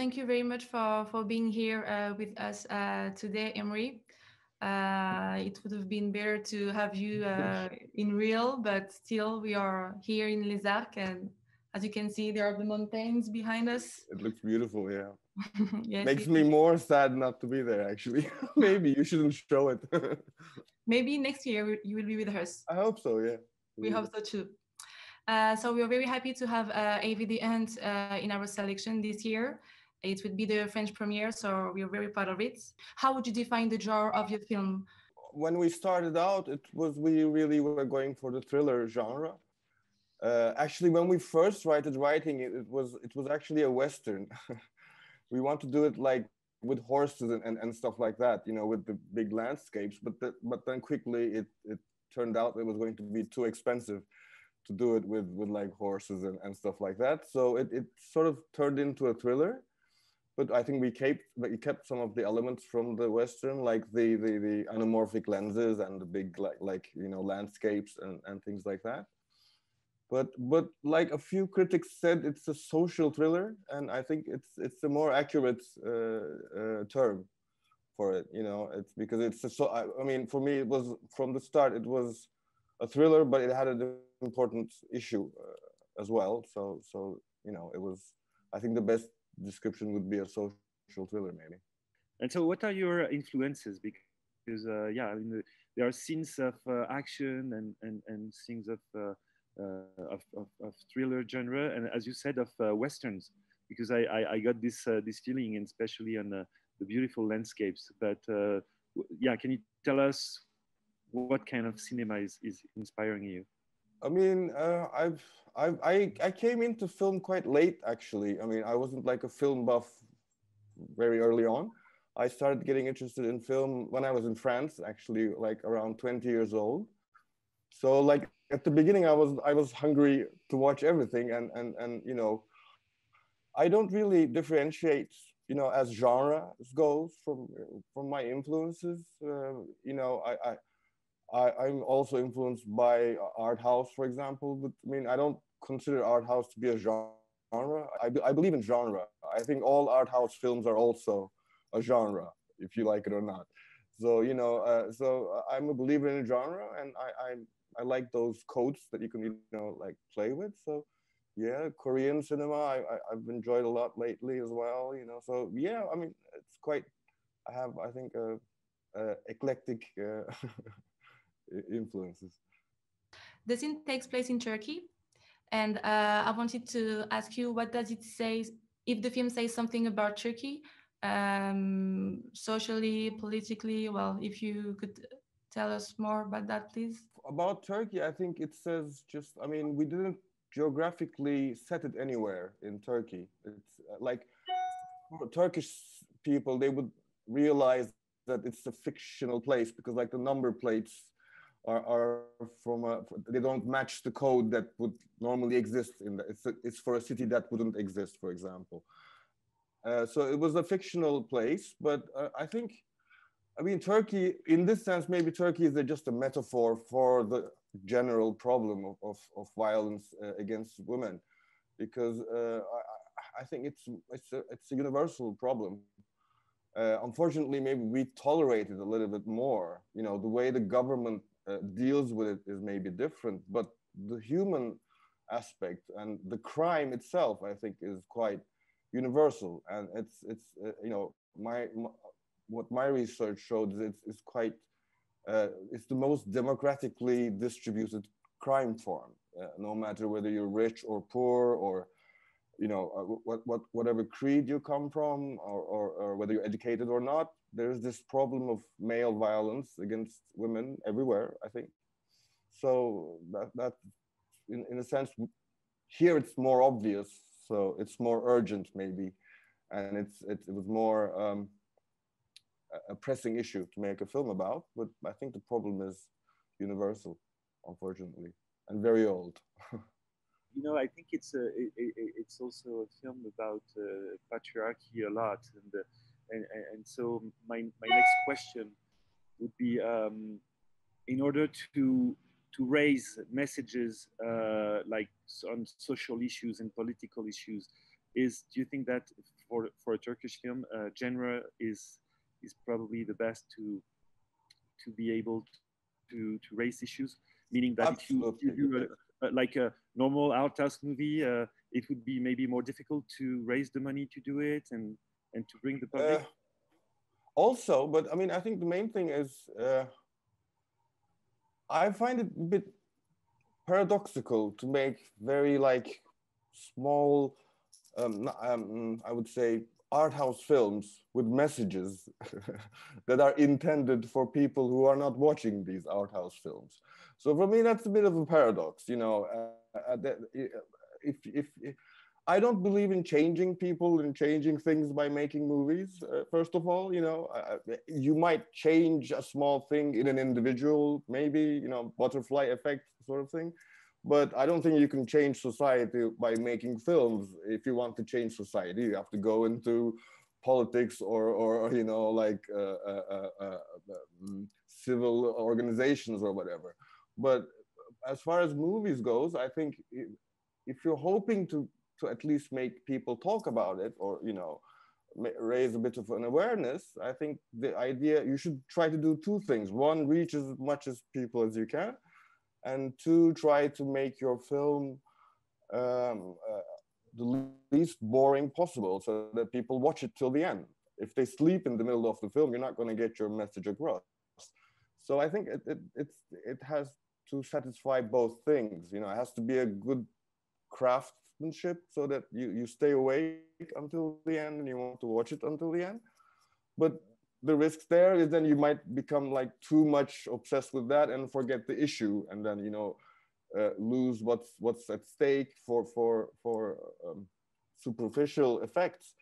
thank you very much for being here with us today, Emre. It would have been better to have you in real, but still we are here in Les Arcs, and as you can see, there are the mountains behind us. It looks beautiful, yeah. Yes, Makes me more sad not to be there, actually. Maybe you shouldn't show it. maybe next year you will be with us. I hope so, yeah. We hope so too. So we are very happy to have AVD Hunt in our selection this year. It would be the French premiere, so we are very proud of it. How would you define the genre of your film? When we started out, we really were going for the thriller genre. Actually, when we first started writing it, it was actually a Western. We want to do it like with horses and stuff like that, with the big landscapes. But then quickly it turned out it was going to be too expensive to do it with like horses and stuff like that. So it sort of turned into a thriller. But I think we kept some of the elements from the Western, like the anamorphic lenses and the big like landscapes and things like that. But like a few critics said, it's a social thriller, and I think it's a more accurate term for it. It's because I mean, for me, it was from the start. It was a thriller, but it had an important issue as well. So it was. I think the best description would be a social thriller, maybe. And so, what are your influences? Because yeah, I mean, there are scenes of action and scenes of thriller genre, and as you said, of westerns. Because I got this feeling, and especially on the beautiful landscapes. But yeah, can you tell us what kind of cinema is inspiring you? I mean, I came into film quite late, actually. I mean, I wasn't like a film buff very early on. I started getting interested in film when I was in France, actually, like around 20 years old. So like at the beginning, I was hungry to watch everything, and I don't really differentiate, as genre goes from my influences. I'm also influenced by art house, for example. But I mean, I don't consider art house to be a genre. I believe in genre. I think all art house films are also a genre, if you like it or not. So so I'm a believer in a genre, and I like those codes that you can like play with. So yeah, Korean cinema I've enjoyed a lot lately as well. So yeah, I mean it's quite. I think a eclectic. Influences. The scene takes place in Turkey, and I wanted to ask you, what does it say if the film says something about Turkey, socially, politically? Well, if you could tell us more about that, please. About Turkey, I think it says just, I mean, we didn't geographically set it anywhere in Turkey. It's like Turkish people, they would realize that it's a fictional place because like the number plates are they don't match the code that would normally exist it's for a city that wouldn't exist, for example. So it was a fictional place, but I mean, Turkey, in this sense, maybe Turkey is just a metaphor for the general problem of violence against women, because I think it's a universal problem. Unfortunately, maybe we tolerate it a little bit more. The way the government deals with it is maybe different, but the human aspect and the crime itself, I think, is quite universal. And it's what my research showed is it's quite it's the most democratically distributed crime form, no matter whether you're rich or poor or whatever creed you come from, or whether you're educated or not. There's this problem of male violence against women everywhere, I think. So that in a sense, here it's more obvious, so it's more urgent maybe, and it was more a pressing issue to make a film about. But I think the problem is universal, unfortunately, and very old. I think it's also a film about patriarchy a lot, and so my next question would be, in order to raise messages like on social issues and political issues, is, do you think that for a Turkish film, genre is probably the best to be able to raise issues? Meaning that if you do like a normal art house movie, it would be maybe more difficult to raise the money to do it and to bring the public. Also, but I mean, I think the main thing is I find it a bit paradoxical to make very like small, I would say, art house films with messages that are intended for people who are not watching these art house films. So for me, that's a bit of a paradox, you know. If I don't believe in changing people and changing things by making movies. First of all, you know, you might change a small thing in an individual, maybe, you know, butterfly effect sort of thing. But I don't think you can change society by making films. If you want to change society, you have to go into politics or you know, like civil organizations or whatever. But as far as movies goes, I think if you're hoping to at least make people talk about it, or you know, raise a bit of an awareness, I think the idea, you should try to do two things. One, reach as much as people as you can, and two, try to make your film the least boring possible so that people watch it till the end. If they sleep in the middle of the film, you're not going to get your message across. So I think it has to satisfy both things. You know, it has to be a good craftsmanship so that you stay awake until the end and you want to watch it until the end. But the risks there is then you might become like too much obsessed with that and forget the issue, and then, you know, lose what's at stake for superficial effects.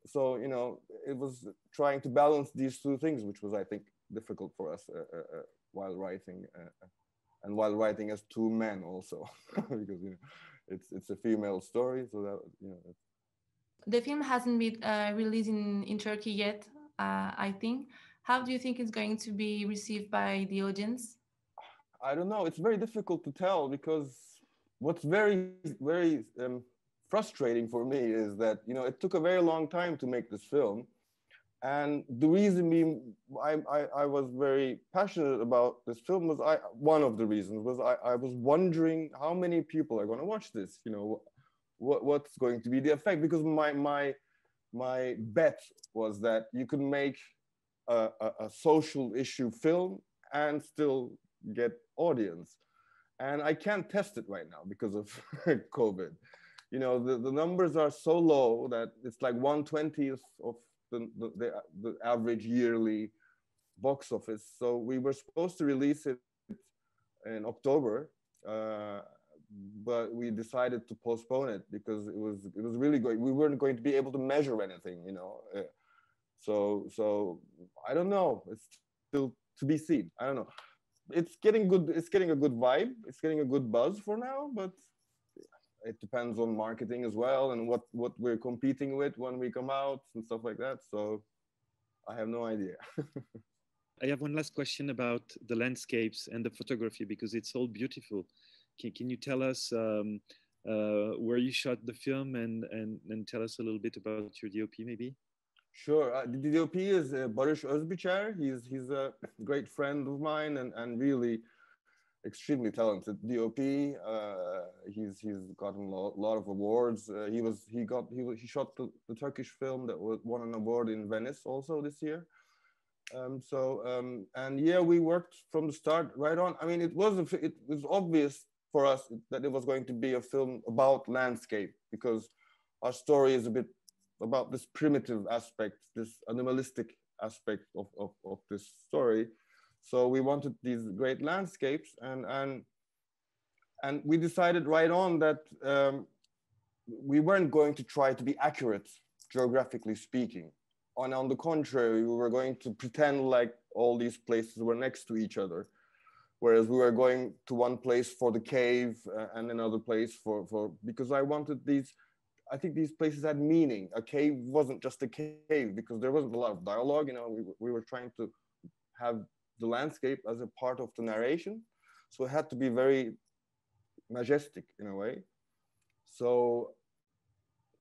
So, you know, it was trying to balance these two things, which was, I think, difficult for us while writing, and while writing as two men also, because, you know, it's a female story, so that, you know. The film hasn't been released in Turkey yet, I think. How do you think it's going to be received by the audience? I don't know. It's very difficult to tell, because what's very, very frustrating for me is that, you know, it took a very long time to make this film. And the reason being, I was very passionate about this film was, one of the reasons was I was wondering how many people are going to watch this, you know, what's going to be the effect, because my bet was that you could make a social issue film and still get audience. And I can't test it right now because of COVID. You know, the numbers are so low that it's like 1/20th of the average yearly box office. So we were supposed to release it in October, but we decided to postpone it because it was really going, we weren't going to be able to measure anything, you know. So I don't know. It's still to be seen. I don't know. It's getting good. It's getting a good vibe. It's getting a good buzz for now, but it depends on marketing as well, and what we're competing with when we come out and stuff like that. So I have no idea. I have one last question about the landscapes and the photography, because it's all beautiful. Can you tell us where you shot the film, and tell us a little bit about your DOP maybe? Sure. The DOP is Barış Özbiçer. He's a great friend of mine, and really extremely talented DOP. He's gotten a lot of awards. He shot the Turkish film that won an award in Venice also this year. And yeah, we worked from the start right on. I mean, it was obvious for us that it was going to be a film about landscape, because our story is a bit about this primitive aspect, this animalistic aspect of this story. So we wanted these great landscapes, and we decided right on that we weren't going to try to be accurate, geographically speaking. And on the contrary, we were going to pretend like all these places were next to each other. Whereas we were going to one place for the cave and another place because I wanted I think these places had meaning. A cave wasn't just a cave because there wasn't a lot of dialogue. You know, we were trying to have the landscape as a part of the narration. So it had to be very majestic in a way. So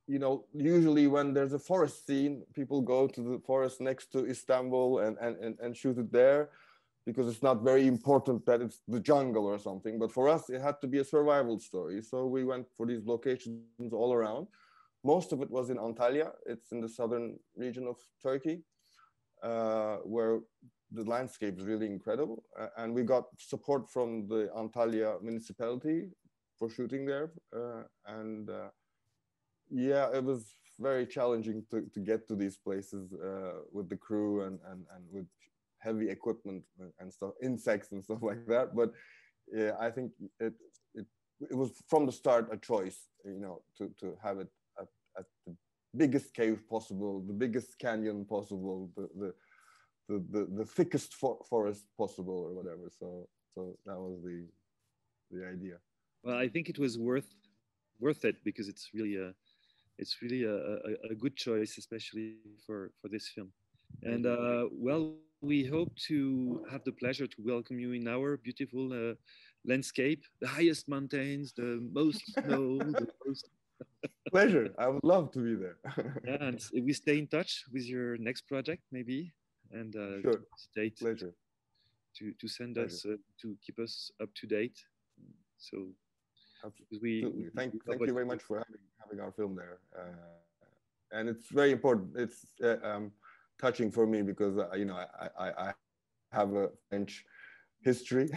you know, usually when there's a forest scene, people go to the forest next to Istanbul and shoot it there, because it's not very important that it's the jungle or something. But for us, it had to be a survival story. So we went for these locations all around. Most of it was in Antalya. It's in the southern region of Turkey, where the landscape is really incredible. And we got support from the Antalya municipality for shooting there. Yeah, it was very challenging to get to these places with the crew and with heavy equipment and stuff, insects and stuff like that. But yeah, I think it was from the start a choice, you know, to have it at the biggest cave possible, the biggest canyon possible, the thickest forest possible, or whatever. So that was the idea. Well, I think it was worth it, because it's really a good choice, especially for this film. And well, we hope to have the pleasure to welcome you in our beautiful landscape, the highest mountains, the most snow, the most. Pleasure. I would love to be there. Yeah, and we stay in touch with your next project, maybe, and sure. Stay Pleasure. To send Pleasure. us to keep us up to date. So absolutely. Thank you very much for having our film there, and it's very important. It's touching for me, because you know, I have a French history,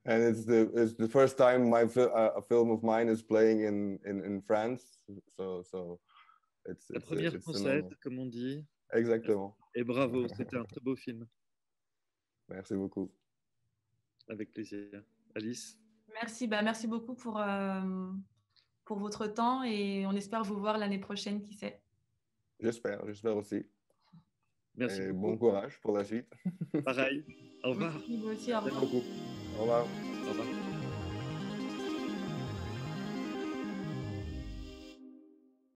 and it's the first time a film of mine is playing in France. So it's la première française, comme on dit. Exactement. Et bravo, c'était un très beau film. Merci beaucoup. Avec plaisir. Alice. Merci, merci beaucoup pour votre temps, et on espère vous voir l'année prochaine, qui sait. J'espère aussi. Merci et beaucoup. Bon courage pour la suite. Pareil. Au revoir. Merci, vous aussi, au revoir. Merci beaucoup. Au revoir. Au revoir.